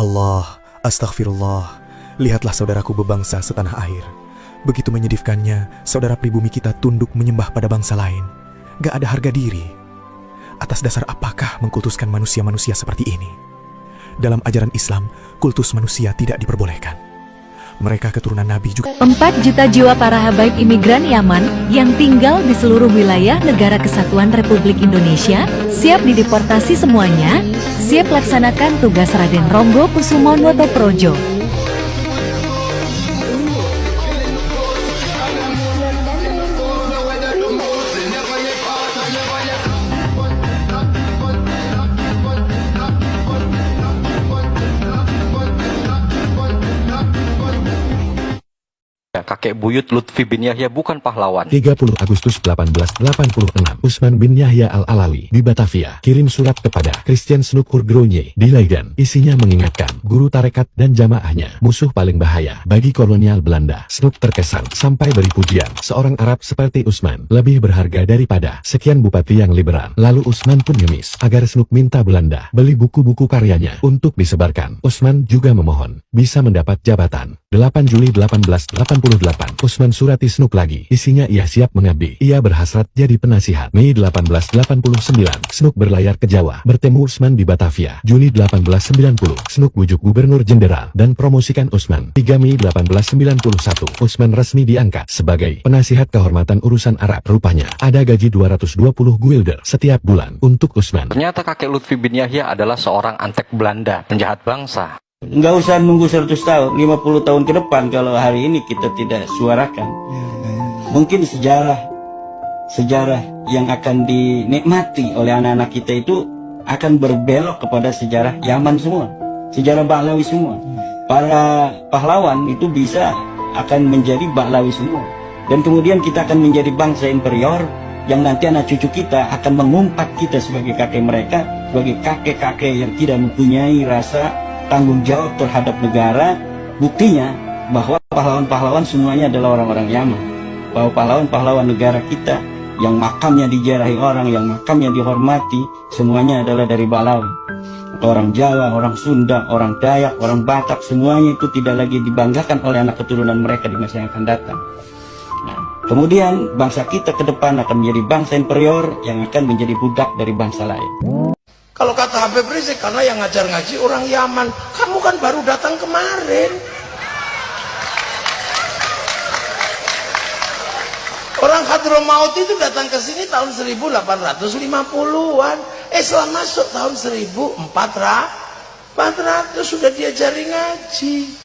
Allah, astagfirullah. Lihatlah saudaraku bebangsa setanah air. Begitu menyedihkannya, saudara pribumi kita tunduk menyembah pada bangsa lain. Gak ada harga diri. Atas dasar apakah mengkultuskan manusia-manusia seperti ini? Dalam ajaran Islam, kultus manusia tidak diperbolehkan. Mereka keturunan Nabi juga. 4 juta jiwa para habaib imigran Yaman yang tinggal di seluruh wilayah Negara Kesatuan Republik Indonesia siap dideportasi semuanya, siap laksanakan tugas Raden Ronggo Kusumono Projo. Kakek buyut Lutfi bin Yahya bukan pahlawan. 30 Agustus 1886, Usman bin Yahya Al-Alawi di Batavia kirim surat kepada Christian Snoek Oorgroenje di Leiden. Isinya mengingatkan guru tarekat dan jamaahnya, musuh paling bahaya bagi kolonial Belanda. Snoek terkesan sampai beri pujian, seorang Arab seperti Usman lebih berharga daripada sekian bupati yang liberal. Lalu Usman pun ngemis agar Snoek minta Belanda beli buku-buku karyanya untuk disebarkan. Usman juga memohon bisa mendapat jabatan. 8 Juli 1888, Usman surati Snoek lagi. Isinya ia siap mengabdi. Ia berhasrat jadi penasihat. Mei 1889, Snoek berlayar ke Jawa. Bertemu Usman di Batavia. Juni 1890, Snoek bujuk Gubernur Jenderal dan promosikan Usman. 3 Mei 1891, Usman resmi diangkat sebagai penasihat kehormatan urusan Arab. Rupanya ada gaji 220 guilder setiap bulan untuk Usman. Ternyata kakek Lutfi bin Yahya adalah seorang antek Belanda, penjahat bangsa. Nggak usah nunggu 100 tahun, 50 tahun ke depan kalau hari ini kita tidak suarakan. Mungkin sejarah yang akan dinikmati oleh anak-anak kita itu akan berbelok kepada sejarah Yaman semua, sejarah Bahlawi semua. Para pahlawan itu bisa akan menjadi Bahlawi semua. Dan kemudian kita akan menjadi bangsa inferior yang nanti anak cucu kita akan mengumpat kita sebagai kakek mereka, sebagai kakek-kakek yang tidak mempunyai rasa tanggung jawab terhadap negara. Buktinya bahwa pahlawan-pahlawan semuanya adalah orang-orang Yaman, bahwa pahlawan-pahlawan negara kita yang makamnya dijarahi orang, yang makamnya dihormati, semuanya adalah dari Bahlawi. Orang Jawa, orang Sunda, orang Dayak, orang Batak, semuanya itu tidak lagi dibanggakan oleh anak keturunan mereka di masa yang akan datang. Nah, kemudian bangsa kita ke depan akan menjadi bangsa inferior yang akan menjadi budak dari bangsa lain. Kalau kata Habib Rizik, karena yang ngajar ngaji orang Yaman. Kamu kan baru datang kemarin. Orang Hadramaut itu datang ke sini tahun 1850-an. Islam masuk tahun 1400. Sudah diajari ngaji.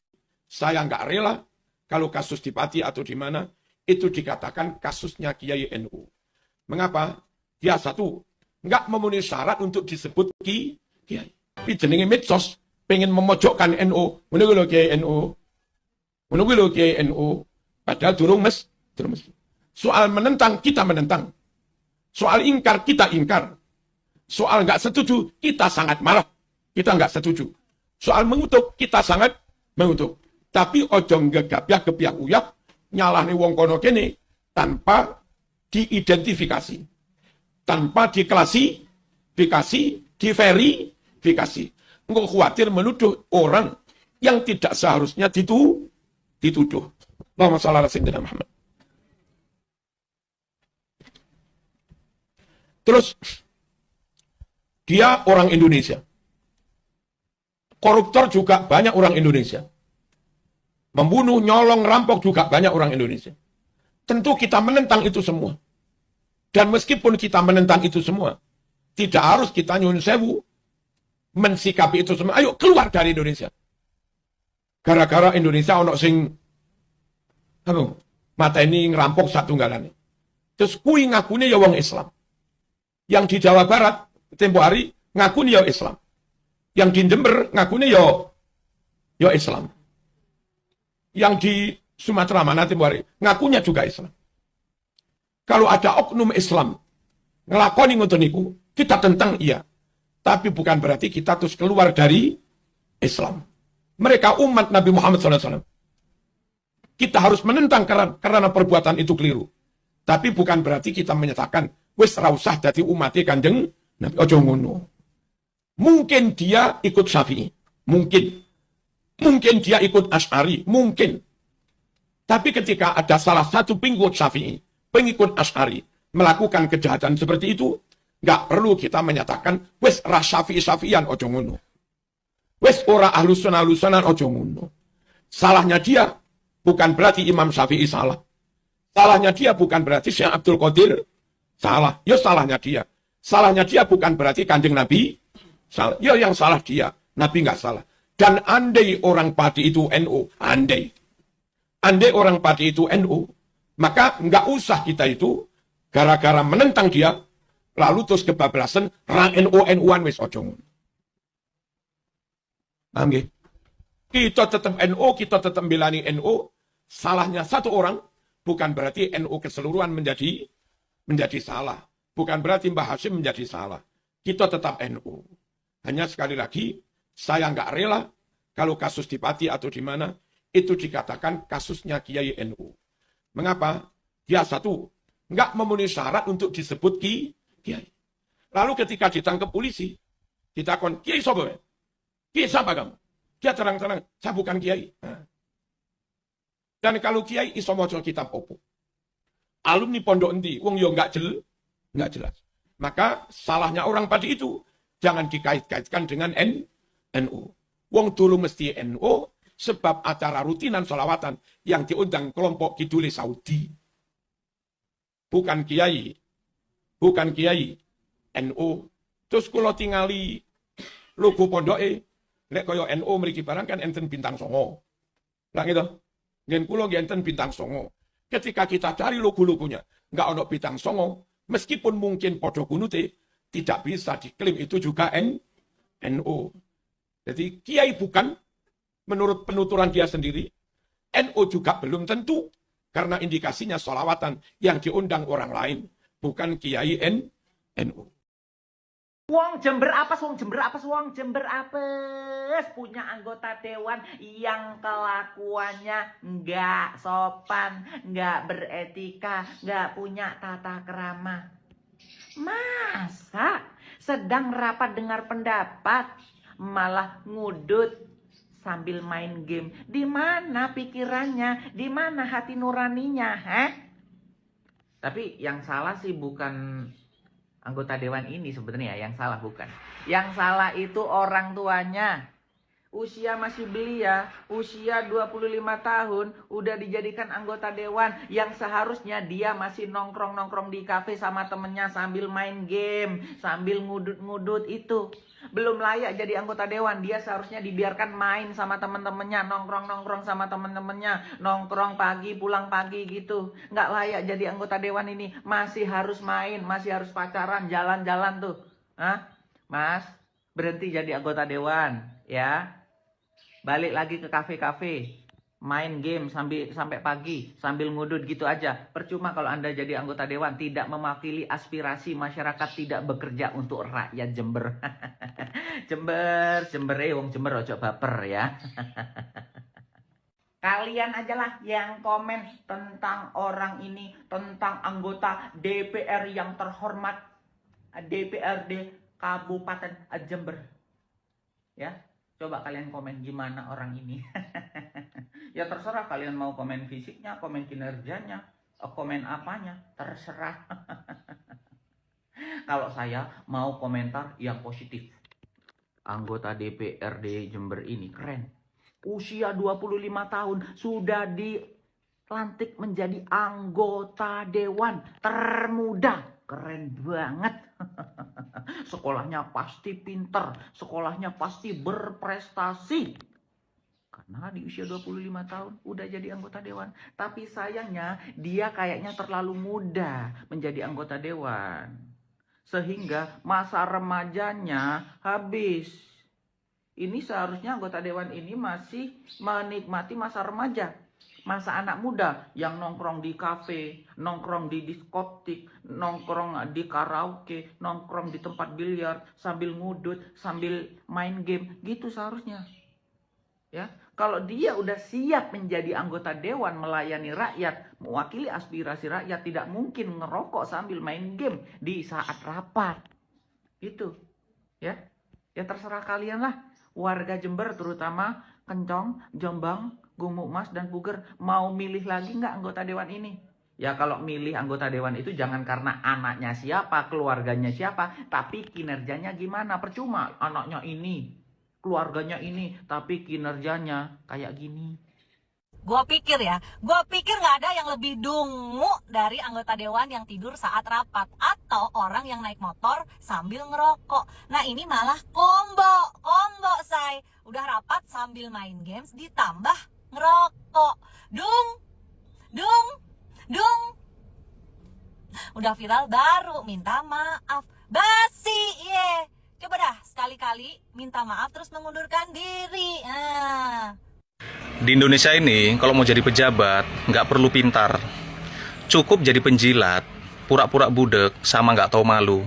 Saya nggak rela kalau kasus di Pati atau di mana itu dikatakan kasusnya Kiai NU. Mengapa? Dia satu, nggak memenuhi syarat untuk disebut kiai. Tapi jenenge medsos pengen memojokkan NU, menunggu lo Kiai NU, menunggu lo Kiai NU. Padahal durung mesti. Soal menentang kita menentang, soal ingkar kita ingkar, soal nggak setuju kita sangat marah, kita nggak setuju. Soal mengutuk kita sangat mengutuk. Tapi ojo ngegabyah uyah nyalahne wong kono kene tanpa diidentifikasi, tanpa diklasifikasi, diverifikasi. Engkau khawatir menuduh orang yang tidak seharusnya dituduh. Allahumma shalli ala sayyidina Muhammad. Terus dia orang Indonesia. Koruptor juga banyak orang Indonesia. Membunuh, nyolong, rampok juga banyak orang Indonesia. Tentu kita menentang itu semua. Dan meskipun kita menentang itu semua, tidak harus kita nyun sewu mensikapi itu semua. Ayo keluar dari Indonesia. Gara-gara Indonesia ono sing mata ini ngerampok satu galane. Terus kui ngakune ya wong Islam. Yang di Jawa Barat tempo hari ngakune ya Islam. Yang di Jember ngakune ya Islam. Yang di Sumatera mana tempo hari ngakunya juga Islam. Kalau ada oknum Islam ngelakoni ngoten niku, kita tentang iya. Tapi bukan berarti kita terus keluar dari Islam. Mereka umat Nabi Muhammad SAW. Kita harus menentang karena perbuatan itu keliru. Tapi bukan berarti kita menyatakan wis ra usah dadi umate Kanjeng Nabi. Ojo ngono. Mungkin dia ikut Syafi'i, mungkin. Mungkin dia ikut Asy'ari, mungkin. Tapi ketika ada salah satu pengikut Syafi'i, pengikut Asy'ari, melakukan kejahatan seperti itu, nggak perlu kita menyatakan, wes ras Syafi'i-Syafi'ian ojo ngono. Wes ora ahlus sunnah ojo ngono. Salahnya dia bukan berarti Imam Syafi'i salah. Salahnya dia bukan berarti Syekh Abdul Qadir salah. Ya salahnya dia. Salahnya dia bukan berarti Kanjeng Nabi salah. Ya yang salah dia. Nabi nggak salah. Dan andai orang Pati itu NU, andai orang Pati itu NU, maka nggak usah kita itu gara-gara menentang dia, lalu terus kebablasan, ra NU-NU-an wis ojo ngono. Paham nggih? Kita tetap NU, kita tetap belani NU. Salahnya satu orang bukan berarti NU keseluruhan menjadi salah. Bukan berarti Mbah Hashim menjadi salah. Kita tetap NU. Hanya sekali lagi, saya nggak rela kalau kasus di Pati atau di mana itu dikatakan kasusnya Kiai NU. Mengapa? Dia satu, nggak memenuhi syarat untuk disebut Kiai. Lalu ketika ditangkap polisi, ditakon, Kiai sopo? Kiai siapa kamu? Dia terang-terang, saya bukan Kiai. Nah. Dan kalau Kiai iso maca kitab opo? Alumni pondok endi? Wong yo nggak jelas. Maka salahnya orang Pati itu jangan dikait-kaitkan dengan NU. Wong dulu mesti NU sebab acara rutinan sholawatan yang diundang kelompok Kidule Saudi. Bukan Kiai. NU. Terus kula tingali logo pondoke lek kaya NU mriki barang kan enten bintang songo. Lah gitu. Ngen kula nggih enten bintang songo. Ketika kita cari logo-logonya enggak ono bintang songo, meskipun mungkin padha kunute tidak bisa diklaim itu juga NU. Jadi Kiai bukan, menurut penuturan dia sendiri, NU juga belum tentu, karena indikasinya sholawatan yang diundang orang lain, bukan Kiai NU. Wong Jember apa, punya anggota dewan yang kelakuannya nggak sopan, nggak beretika, nggak punya tata krama. Masa sedang rapat dengar pendapat malah ngudut sambil main game? Di mana pikirannya? Di mana hati nuraninya? Tapi yang salah sih bukan anggota dewan ini sebenarnya, yang salah bukan. Yang salah itu orang tuanya. Usia masih belia, usia 25 tahun, udah dijadikan anggota dewan yang seharusnya dia masih nongkrong-nongkrong di kafe sama temennya sambil main game, sambil ngudut-ngudut itu. Belum layak jadi anggota dewan, dia seharusnya dibiarkan main sama temen-temennya, nongkrong-nongkrong sama temen-temennya, nongkrong pagi, pulang pagi gitu. Nggak layak jadi anggota dewan ini, masih harus main, masih harus pacaran, jalan-jalan tuh. Mas, berhenti jadi anggota dewan, ya. Balik lagi ke kafe-kafe, main game sampai pagi, sambil ngudut gitu aja. Percuma kalau Anda jadi anggota dewan, tidak mewakili aspirasi masyarakat, tidak bekerja untuk rakyat Jember. Jember, wong Jember ojo baper ya. Kalian aja lah yang komen tentang orang ini, tentang anggota DPR yang terhormat, DPRD Kabupaten Jember. Ya. Coba kalian komen gimana orang ini. Ya terserah kalian mau komen fisiknya, komen kinerjanya, komen apanya, terserah. Kalau saya mau komentar yang positif. Anggota DPRD Jember ini keren. Usia 25 tahun sudah dilantik menjadi anggota dewan termuda. Keren banget. Sekolahnya pasti pinter, sekolahnya pasti berprestasi. Karena di usia 25 tahun udah jadi anggota dewan. Tapi sayangnya dia kayaknya terlalu muda menjadi anggota dewan. Sehingga masa remajanya habis. Ini seharusnya anggota dewan ini masih menikmati masa remaja. Masa anak muda yang nongkrong di kafe, nongkrong di diskotik, nongkrong di karaoke, nongkrong di tempat biliar, sambil ngudut, sambil main game, gitu seharusnya. Ya, kalau dia udah siap menjadi anggota dewan, melayani rakyat, mewakili aspirasi rakyat, tidak mungkin ngerokok sambil main game di saat rapat. Gitu. Ya. Ya terserah kalian lah. Warga Jember terutama Kencong, Jombang, Gumuk Mas, dan Puger mau milih lagi nggak anggota dewan ini? Ya kalau milih anggota dewan itu jangan karena anaknya siapa, keluarganya siapa, tapi kinerjanya gimana. Percuma anaknya ini, keluarganya ini, tapi kinerjanya kayak gini. Gue pikir nggak ada yang lebih dungu dari anggota dewan yang tidur saat rapat atau orang yang naik motor sambil ngerokok. Nah ini malah combo say. Udah rapat sambil main games ditambah ngerokok. Dung. Udah viral baru minta maaf. Basi, ye. Coba dah sekali-kali minta maaf terus mengundurkan diri. Di Indonesia ini, kalau mau jadi pejabat, nggak perlu pintar. Cukup jadi penjilat, pura-pura budek, sama nggak tahu malu.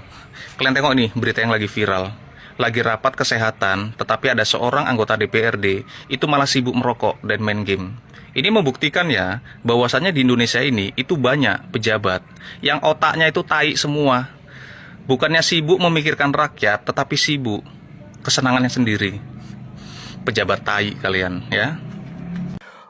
Kalian tengok nih berita yang lagi viral. Lagi rapat kesehatan, tetapi ada seorang anggota DPRD, itu malah sibuk merokok dan main game. Ini membuktikan ya, bahwasannya di Indonesia ini, itu banyak pejabat, yang otaknya itu tai semua. Bukannya sibuk memikirkan rakyat, tetapi sibuk kesenangannya sendiri. Pejabat tai kalian, ya.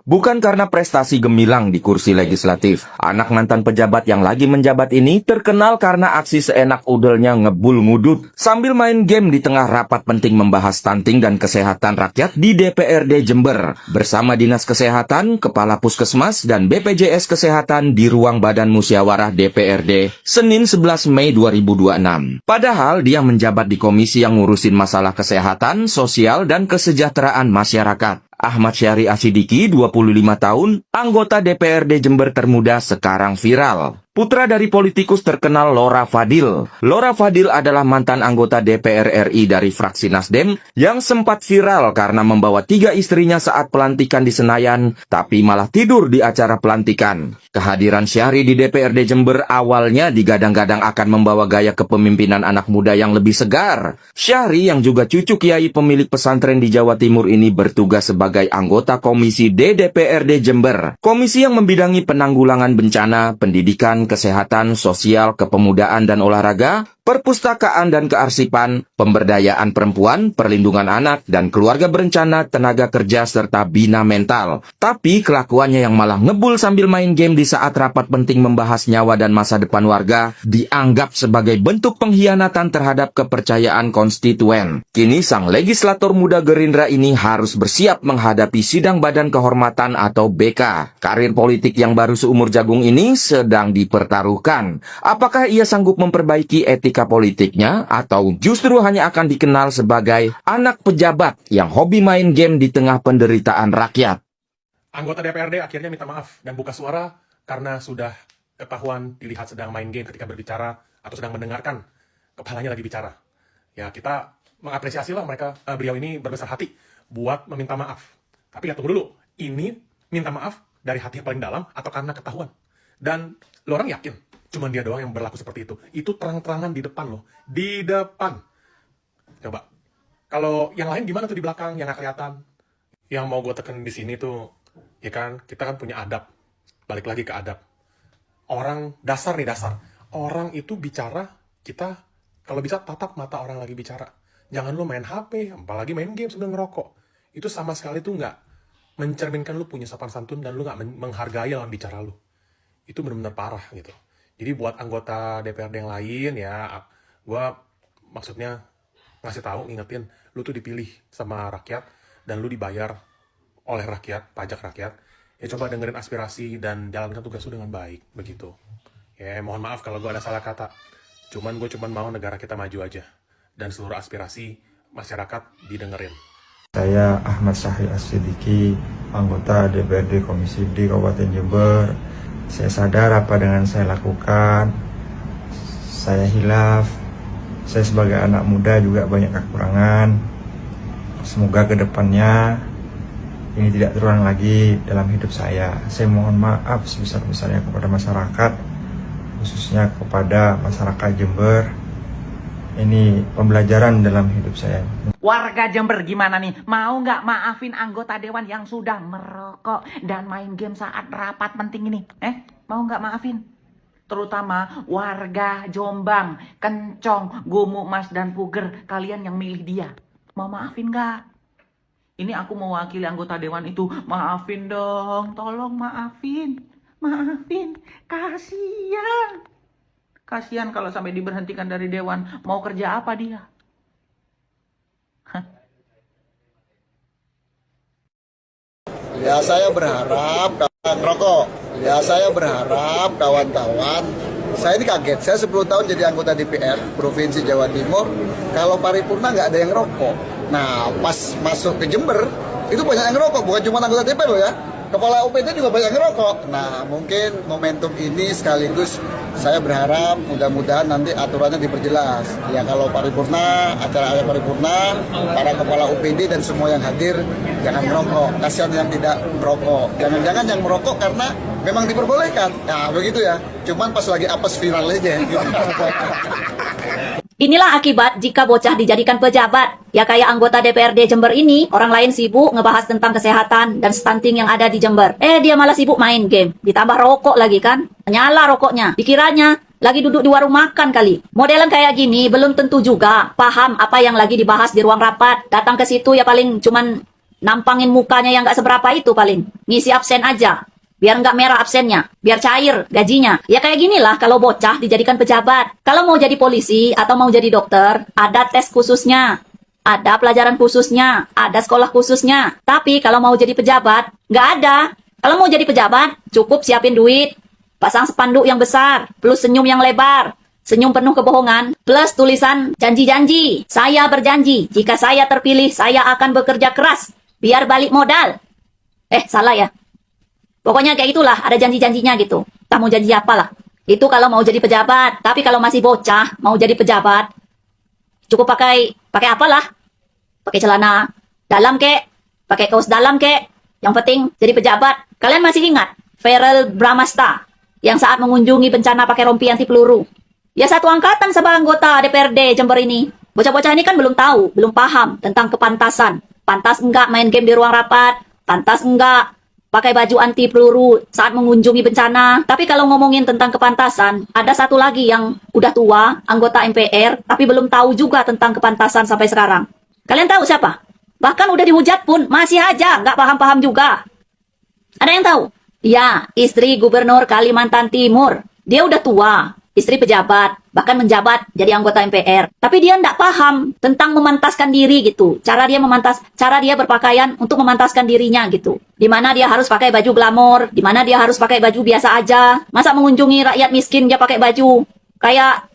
Bukan karena prestasi gemilang di kursi legislatif, anak mantan pejabat yang lagi menjabat ini terkenal karena aksi seenak udelnya ngebul ngudut sambil main game di tengah rapat penting membahas stunting dan kesehatan rakyat di DPRD Jember bersama Dinas Kesehatan, Kepala Puskesmas, dan BPJS Kesehatan di ruang Badan Musyawarah DPRD Senin 11 Mei 2026. Padahal dia menjabat di komisi yang ngurusin masalah kesehatan, sosial, dan kesejahteraan masyarakat. Ahmad Syari Asidiki, 25 tahun, anggota DPRD Jember termuda sekarang viral. Putra dari politikus terkenal Lora Fadil. Lora Fadil adalah mantan anggota DPR RI dari fraksi Nasdem yang sempat viral karena membawa 3 istrinya saat pelantikan di Senayan, tapi malah tidur di acara pelantikan. Kehadiran Syahri di DPRD Jember awalnya digadang-gadang akan membawa gaya kepemimpinan anak muda yang lebih segar. Syahri yang juga cucu kiai pemilik pesantren di Jawa Timur ini bertugas sebagai anggota Komisi D DPRD Jember. Komisi yang membidangi penanggulangan bencana, pendidikan, kesehatan, sosial, kepemudaan dan olahraga, perpustakaan dan kearsipan, pemberdayaan perempuan, perlindungan anak, dan keluarga berencana, tenaga kerja, serta bina mental. Tapi kelakuannya yang malah ngebul sambil main game di saat rapat penting membahas nyawa dan masa depan warga dianggap sebagai bentuk pengkhianatan terhadap kepercayaan konstituen. Kini sang legislator muda Gerindra ini harus bersiap menghadapi sidang Badan Kehormatan atau BK. Karir politik yang baru seumur jagung ini sedang dipertaruhkan. Apakah ia sanggup memperbaiki etika politiknya atau justru hanya akan dikenal sebagai anak pejabat yang hobi main game di tengah penderitaan rakyat? Anggota DPRD akhirnya minta maaf dan buka suara karena sudah ketahuan dilihat sedang main game ketika berbicara atau sedang mendengarkan kepalanya lagi bicara. Ya, kita mengapresiasi lah mereka, beliau ini berbesar hati buat meminta maaf. Tapi lihat tunggu dulu, ini minta maaf dari hati yang paling dalam atau karena ketahuan? Dan lo orang yakin cuman dia doang yang berlaku seperti itu? Itu terang-terangan di depan loh, di depan. Coba, kalau yang lain gimana tuh di belakang yang nggak kelihatan? Yang mau gue tekan di sini tuh, ya kan, kita kan punya adab. Balik lagi ke adab. Orang dasar nih, dasar. Orang itu bicara, kita kalau bisa tatap mata orang lagi bicara. Jangan lu main HP, apalagi main game sambil ngerokok. Itu sama sekali tuh nggak mencerminkan lu punya sopan santun dan lu nggak menghargai lawan bicara lu. Itu benar-benar parah gitu. Jadi buat anggota DPRD yang lain ya, gue maksudnya ngasih tahu, ngingetin, lu tuh dipilih sama rakyat dan lu dibayar oleh rakyat, pajak rakyat. Ya coba dengerin aspirasi dan jalankan tugas lu dengan baik, begitu. Ya mohon maaf kalau gue ada salah kata. Cuman gue mau negara kita maju aja dan seluruh aspirasi masyarakat didengerin. Saya Ahmad Syahri Asidiki, anggota DPRD Komisi D Kabupaten Jember. Saya sadar apa dengan saya lakukan. Saya hilaf. Saya sebagai anak muda juga banyak kekurangan. Semoga kedepannya ini tidak terulang lagi dalam hidup saya. Saya mohon maaf sebesar-besarnya kepada masyarakat, khususnya kepada masyarakat Jember. Ini pembelajaran dalam hidup saya. Warga Jember gimana nih? Mau nggak maafin anggota dewan yang sudah merokok dan main game saat rapat penting ini? Mau nggak maafin? Terutama warga Jombang, Kencong, Gumuk Mas, dan Puger. Kalian yang milih dia. Mau maafin nggak? Ini aku mewakili anggota dewan itu. Maafin dong, tolong maafin. Maafin, kasihan. Kasihan kalau sampai diberhentikan dari dewan. Mau kerja apa dia? Ya saya berharap kawan-kawan, saya ini kaget, saya 10 tahun jadi anggota DPR Provinsi Jawa Timur, kalau paripurna nggak ada yang rokok. Nah pas masuk ke Jember, itu banyak yang rokok, bukan cuma anggota DPR loh ya, kepala UPT juga banyak yang rokok. Nah mungkin momentum ini sekaligus saya berharap mudah-mudahan nanti aturannya diperjelas. Ya kalau paripurna, acara paripurna, para kepala UPD dan semua yang hadir jangan merokok. Kasihan yang tidak merokok. Jangan-jangan yang merokok karena memang diperbolehkan. Nah begitu ya. Cuman pas lagi apes viral aja. Gitu. Inilah akibat jika bocah dijadikan pejabat. Ya kayak anggota DPRD Jember ini, orang lain sibuk ngebahas tentang kesehatan dan stunting yang ada di Jember. Dia malah sibuk main game. Ditambah rokok lagi kan. Nyala rokoknya. Dikiranya lagi duduk di warung makan kali. Modelan kayak gini belum tentu juga paham apa yang lagi dibahas di ruang rapat. Datang ke situ ya paling cuman nampangin mukanya yang gak seberapa itu paling. Ngisi absen aja. Biar nggak merah absennya, biar cair gajinya. Ya kayak ginilah kalau bocah dijadikan pejabat. Kalau mau jadi polisi atau mau jadi dokter, ada tes khususnya, ada pelajaran khususnya, ada sekolah khususnya. Tapi kalau mau jadi pejabat, nggak ada. Kalau mau jadi pejabat, cukup siapin duit, pasang spanduk yang besar, plus senyum yang lebar, senyum penuh kebohongan, plus tulisan janji-janji. Saya berjanji, jika saya terpilih, saya akan bekerja keras, biar balik modal. Salah ya. Pokoknya kayak itulah, ada janji-janjinya gitu. Tak mau janji apalah. Itu kalau mau jadi pejabat. Tapi kalau masih bocah, mau jadi pejabat, cukup pakai apalah. Pakai celana dalam kek, pakai kaos dalam kek. Yang penting jadi pejabat. Kalian masih ingat Ferel Bramasta yang saat mengunjungi bencana pakai rompi anti peluru? Ya satu angkatan sama anggota DPRD Jember ini. Bocah-bocah ini kan belum tahu, belum paham tentang kepantasan. Pantas enggak main game di ruang rapat? Pantas enggak pakai baju anti peluru saat mengunjungi bencana? Tapi kalau ngomongin tentang kepantasan, ada satu lagi yang udah tua, anggota MPR, tapi belum tahu juga tentang kepantasan sampai sekarang. Kalian tahu siapa? Bahkan udah dihujat pun, masih aja nggak paham-paham juga. Ada yang tahu? Ya, istri Gubernur Kalimantan Timur. Dia udah tua, istri pejabat, bahkan menjabat jadi anggota MPR. Tapi dia nggak paham tentang memantaskan diri gitu. Cara dia berpakaian untuk memantaskan dirinya gitu. Dimana dia harus pakai baju glamor, dimana dia harus pakai baju biasa aja. Masa mengunjungi rakyat miskin dia pakai baju kayak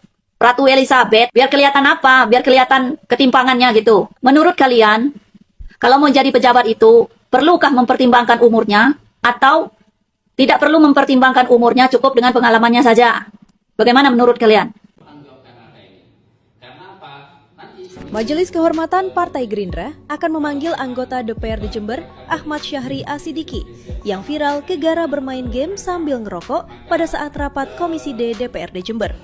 Ratu Elizabeth? Biar kelihatan apa? Biar kelihatan ketimpangannya gitu. Menurut kalian, kalau mau jadi pejabat itu, perlukah mempertimbangkan umurnya? Atau tidak perlu mempertimbangkan umurnya, cukup dengan pengalamannya saja? Bagaimana menurut kalian? Majelis Kehormatan Partai Gerindra akan memanggil anggota DPRD Jember, Ahmad Syahri Asidiki, yang viral gegara bermain game sambil ngerokok pada saat rapat Komisi D DPRD Jember.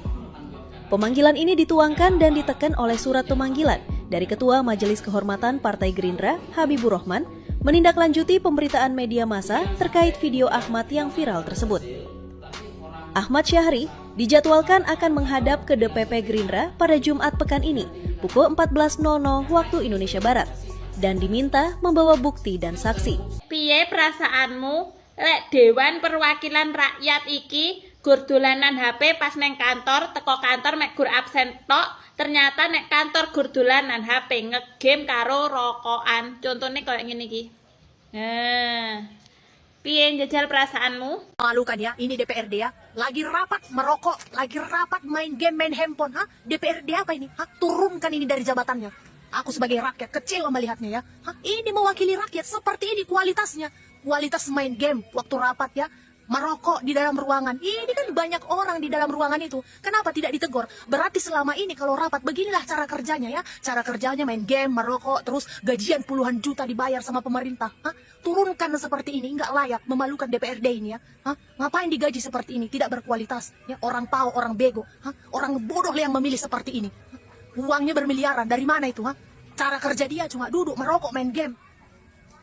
Pemanggilan ini dituangkan dan ditekan oleh surat pemanggilan dari Ketua Majelis Kehormatan Partai Gerindra, Habibur Rahman, menindaklanjuti pemberitaan media massa terkait video Ahmad yang viral tersebut. Ahmad Syahri dijadwalkan akan menghadap ke DPP Gerindra pada Jumat pekan ini, pukul 14.00 waktu Indonesia Barat, dan diminta membawa bukti dan saksi. Piye perasaanmu lek Dewan Perwakilan Rakyat iki gur dolanan HP pas neng kantor, teko kantor mek gur absen tok, ternyata nek kantor gur dolanan HP ngegame karo rokokan. Contohnya kayak ngene iki. Piye jajal perasaanmu? Malu kan ya, ini DPRD ya, lagi rapat merokok, lagi rapat main game, main handphone. DPRD apa ini? Turunkan ini dari jabatannya. Aku sebagai rakyat kecewa melihatnya ya. Ini mewakili rakyat, seperti ini kualitasnya. Kualitas main game waktu rapat ya, merokok di dalam ruangan. Ini kan banyak orang di dalam ruangan itu. Kenapa tidak ditegur? Berarti selama ini kalau rapat beginilah cara kerjanya ya. Cara kerjanya main game, merokok, terus gajian puluhan juta dibayar sama pemerintah. Turunkan seperti ini, nggak layak, memalukan DPRD ini ya. Ngapain digaji seperti ini? Tidak berkualitas. Ya, orang tahu, orang bego. Orang bodoh yang memilih seperti ini. Uangnya bermiliaran, dari mana itu? Cara kerja dia cuma duduk, merokok, main game.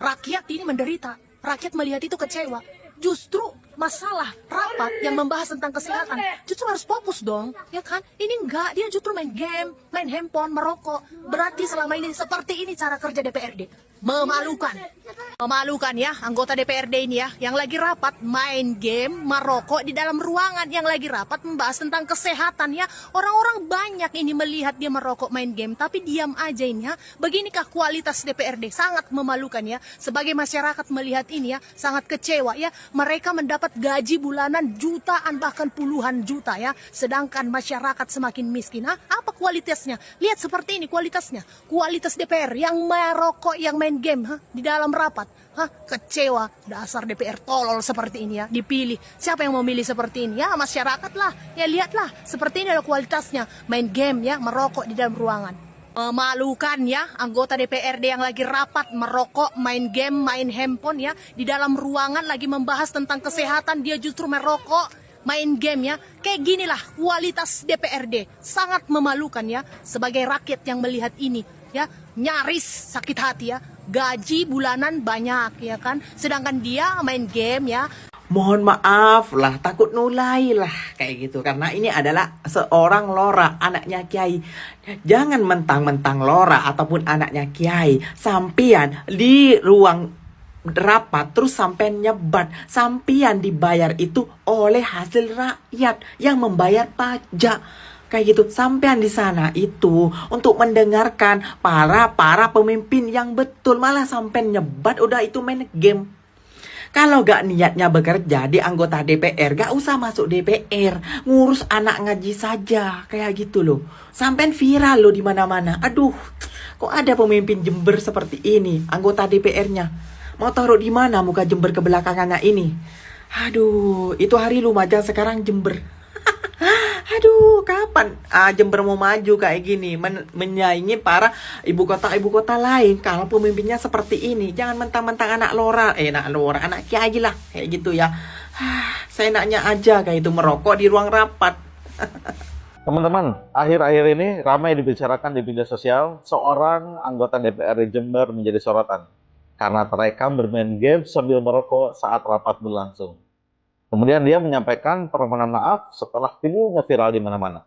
Rakyat ini menderita. Rakyat melihat itu kecewa. Justru masalah rapat yang membahas tentang kesehatan, justru harus fokus dong, ya kan? Ini enggak, dia justru main game, main handphone, merokok. Berarti selama ini seperti ini cara kerja DPRD. Memalukan. Memalukan ya, anggota DPRD ini ya, yang lagi rapat main game, merokok di dalam ruangan, yang lagi rapat membahas tentang kesehatan ya. Orang-orang banyak ini melihat dia merokok, main game, tapi diam aja ini ya. Beginikah kualitas DPRD? Sangat memalukan ya. Sebagai masyarakat melihat ini ya, sangat kecewa ya. Mereka mendapat gaji bulanan jutaan bahkan puluhan juta ya. Sedangkan masyarakat semakin miskin. Apa kualitasnya? Lihat seperti ini kualitasnya. Kualitas DPR yang merokok, yang main game di dalam rapat. Kecewa. Dasar DPR tolol seperti ini ya. Dipilih. Siapa yang mau milih seperti ini? Ya masyarakat lah. Ya lihatlah. Seperti ini adalah kualitasnya. Main game ya, merokok di dalam ruangan. Memalukan ya, anggota DPRD yang lagi rapat merokok, main game, main handphone ya, di dalam ruangan lagi membahas tentang kesehatan, dia justru merokok, main game ya. Kayak ginilah kualitas DPRD, sangat memalukan ya, sebagai rakyat yang melihat ini ya, nyaris sakit hati ya. Gaji bulanan banyak ya kan, sedangkan dia main game ya. Mohon maaf lah, takut nulai lah kayak gitu. Karena ini adalah seorang Lora, anaknya Kiai. Jangan mentang-mentang Lora ataupun anaknya Kiai, sampian di ruang rapat terus sampean nyebat. Sampian dibayar itu oleh hasil rakyat yang membayar pajak. Kayak gitu, sampean di sana itu untuk mendengarkan para pemimpin yang betul, malah sampean nyebat udah itu main game. Kalau gak niatnya bekerja di anggota DPR, gak usah masuk DPR, ngurus anak ngaji saja, kayak gitu loh. Sampean viral loh di mana-mana. Aduh, kok ada pemimpin Jember seperti ini, anggota DPR-nya. Mau taruh di mana muka Jember kebelakangannya ini? Aduh, itu hari Lumajang, sekarang Jember. Aduh, kapan Jember mau maju kayak gini, menyaingi para ibu kota lain kalau pemimpinnya seperti ini. Jangan mentang-mentang anak Lora, anak Kiai lah kayak gitu ya. Seenaknya aja kayak itu merokok di ruang rapat. Teman-teman, akhir-akhir ini ramai dibicarakan di media sosial, seorang anggota DPRD Jember menjadi sorotan karena terekam bermain game sambil merokok saat rapat berlangsung. Kemudian dia menyampaikan permohonan maaf setelah videonya viral di mana-mana.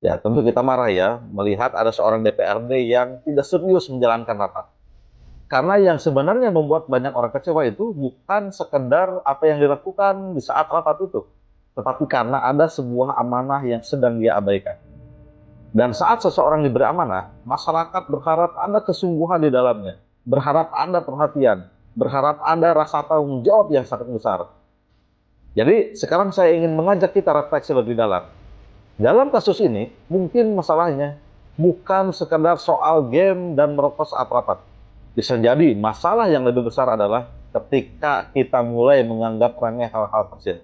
Ya, tentu kita marah ya melihat ada seorang DPRD yang tidak serius menjalankan rapat. Karena yang sebenarnya membuat banyak orang kecewa itu bukan sekedar apa yang dilakukan di saat rapat itu, tetapi karena ada sebuah amanah yang sedang dia abaikan. Dan saat seseorang diberi amanah, masyarakat berharap ada kesungguhan di dalamnya, berharap ada perhatian, berharap ada rasa tanggung jawab yang sangat besar. Jadi sekarang saya ingin mengajak kita refleksi lebih dalam. Dalam kasus ini, mungkin masalahnya bukan sekedar soal game dan merokok saat rapat. Bisa jadi masalah yang lebih besar adalah ketika kita mulai menganggap remeh hal-hal kecil.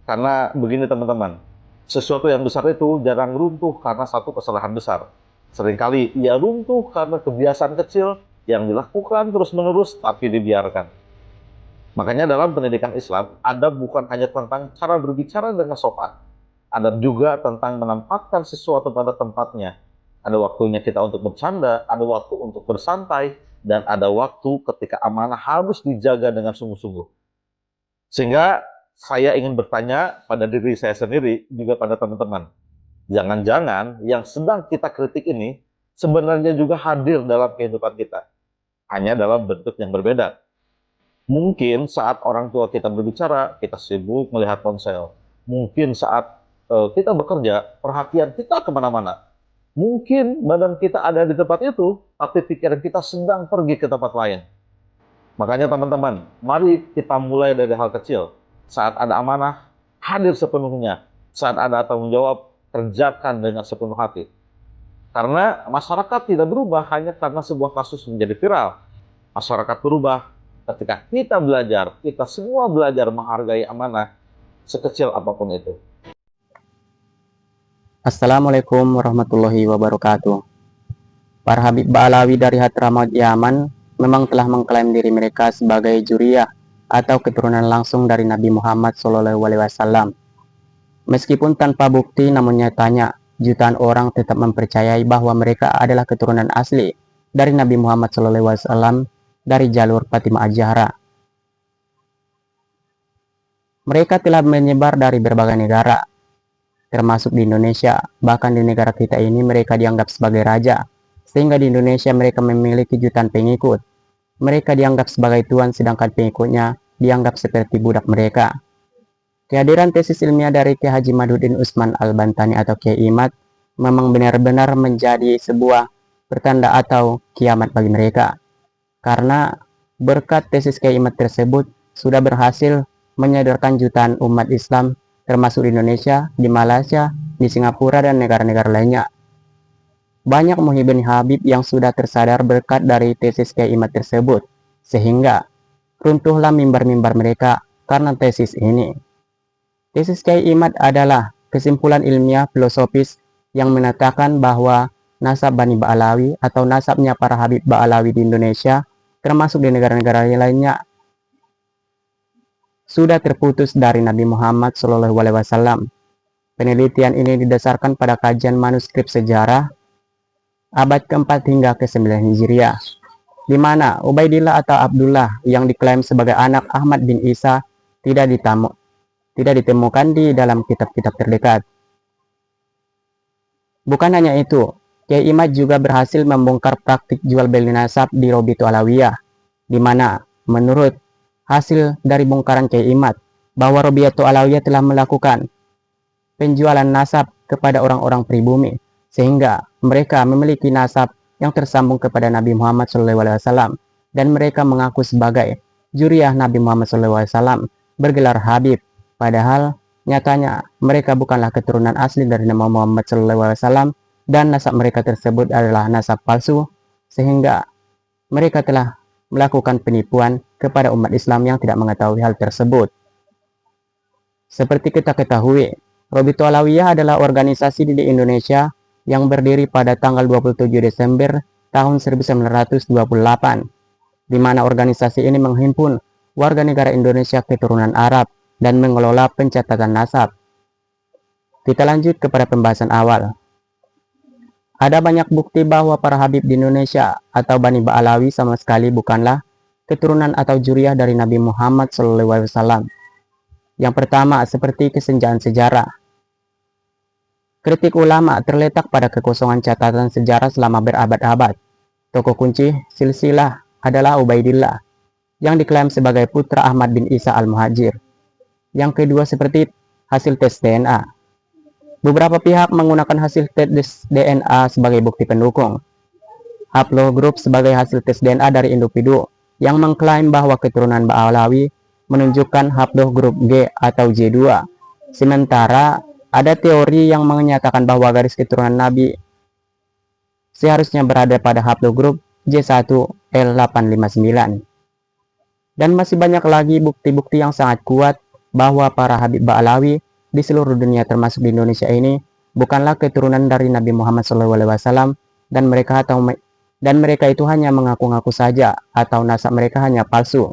Karena begini teman-teman, sesuatu yang besar itu jarang runtuh karena satu kesalahan besar. Seringkali ia runtuh karena kebiasaan kecil yang dilakukan terus-menerus tapi dibiarkan. Makanya dalam pendidikan Islam, ada bukan hanya tentang cara berbicara dengan sopan, ada juga tentang menempatkan sesuatu pada tempatnya. Ada waktunya kita untuk bercanda, ada waktu untuk bersantai, dan ada waktu ketika amanah harus dijaga dengan sungguh-sungguh. Sehingga saya ingin bertanya pada diri saya sendiri, juga pada teman-teman. Jangan-jangan yang sedang kita kritik ini sebenarnya juga hadir dalam kehidupan kita. Hanya dalam bentuk yang berbeda. Mungkin saat orang tua kita berbicara, kita sibuk melihat ponsel. Mungkin saat kita bekerja, perhatian kita kemana-mana. Mungkin badan kita ada di tempat itu, tapi pikiran kita sedang pergi ke tempat lain. Makanya teman-teman, mari kita mulai dari hal kecil. Saat ada amanah, hadir sepenuhnya. Saat ada tanggung jawab, kerjakan dengan sepenuh hati. Karena masyarakat tidak berubah hanya karena sebuah kasus menjadi viral. Masyarakat berubah ketika kita belajar, kita semua belajar menghargai amanah, sekecil apapun itu. Assalamualaikum warahmatullahi wabarakatuh. Para Habib Ba'alawi dari Hadramaut Yaman memang telah mengklaim diri mereka sebagai Juriyah atau keturunan langsung dari Nabi Muhammad SAW. Meskipun tanpa bukti, namun nyatanya jutaan orang tetap mempercayai bahwa mereka adalah keturunan asli dari Nabi Muhammad SAW dari jalur Fatimah Az-Zahra. Mereka telah menyebar dari berbagai negara, termasuk di Indonesia. Bahkan di negara kita ini mereka dianggap sebagai raja, sehingga di Indonesia mereka memiliki jutaan pengikut. Mereka dianggap sebagai tuan, sedangkan pengikutnya dianggap seperti budak mereka. Kehadiran tesis ilmiah dari Kiai Haji Madudin Usman Al-Bantani atau Kiai Imad memang benar-benar menjadi sebuah pertanda atau kiamat bagi mereka. Karena berkat tesis Kiai Imad tersebut sudah berhasil menyadarkan jutaan umat Islam termasuk di Indonesia, di Malaysia, di Singapura, dan negara-negara lainnya. Banyak muhibin Habib yang sudah tersadar berkat dari tesis Kiai Imad tersebut, sehingga runtuhlah mimbar-mimbar mereka karena tesis ini. Tesis Kiai Imad adalah kesimpulan ilmiah filosofis yang menyatakan bahwa nasab Bani Ba'alawi atau nasabnya para Habib Ba'alawi di Indonesia, termasuk di negara-negara lainnya, sudah terputus dari Nabi Muhammad SAW. Penelitian ini didasarkan pada kajian manuskrip sejarah abad ke-4 hingga ke-9 Hijriah, di mana Ubaidillah atau Abdullah yang diklaim sebagai anak Ahmad bin Isa tidak ditemukan di dalam kitab-kitab terdekat. Bukan hanya itu, Kiai Imad juga berhasil membongkar praktik jual beli nasab di Robitu Alawiyah, di mana menurut hasil dari bongkaran Kiai Imad bahwa Robiatu Alawiyah telah melakukan penjualan nasab kepada orang-orang pribumi, sehingga mereka memiliki nasab yang tersambung kepada Nabi Muhammad SAW, dan mereka mengaku sebagai juriyah Nabi Muhammad SAW bergelar Habib, padahal nyatanya mereka bukanlah keturunan asli dari Nabi Muhammad SAW, dan nasab mereka tersebut adalah nasab palsu, sehingga mereka telah melakukan penipuan kepada umat Islam yang tidak mengetahui hal tersebut. Seperti kita ketahui, Robitu Alawiyah adalah organisasi di Indonesia yang berdiri pada tanggal 27 Desember tahun 1928, di mana organisasi ini menghimpun warga negara Indonesia keturunan Arab dan mengelola pencatatan nasab. Kita lanjut kepada pembahasan awal. Ada banyak bukti bahwa para Habib di Indonesia atau Bani Ba'alawi sama sekali bukanlah keturunan atau juriyah dari Nabi Muhammad SAW. Yang pertama, seperti kesenjangan sejarah. Kritik ulama terletak pada kekosongan catatan sejarah selama berabad-abad. Tokoh kunci silsilah adalah Ubaidillah, yang diklaim sebagai putra Ahmad bin Isa al-Muhajir. Yang kedua, seperti hasil tes DNA. Beberapa pihak menggunakan hasil tes DNA sebagai bukti pendukung. Haplogroup sebagai hasil tes DNA dari individu yang mengklaim bahwa keturunan Ba'alawi menunjukkan haplogroup G atau J2. Sementara ada teori yang menyatakan bahwa garis keturunan Nabi seharusnya berada pada haplogroup J1L859. Dan masih banyak lagi bukti-bukti yang sangat kuat bahwa para Habib Ba'alawi di seluruh dunia termasuk di Indonesia ini bukanlah keturunan dari Nabi Muhammad SAW, dan mereka itu hanya mengaku-ngaku saja atau nasab mereka hanya palsu.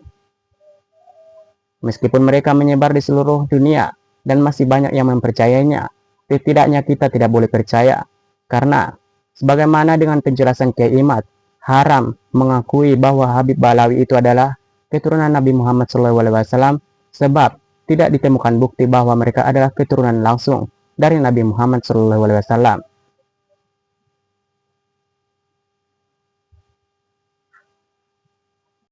Meskipun mereka menyebar di seluruh dunia dan masih banyak yang mempercayainya, setidaknya kita tidak boleh percaya, karena sebagaimana dengan penjelasan Kiai Imad, haram mengakui bahwa Habib Ba'alawi itu adalah keturunan Nabi Muhammad SAW, sebab tidak ditemukan bukti bahwa mereka adalah keturunan langsung dari Nabi Muhammad SAW.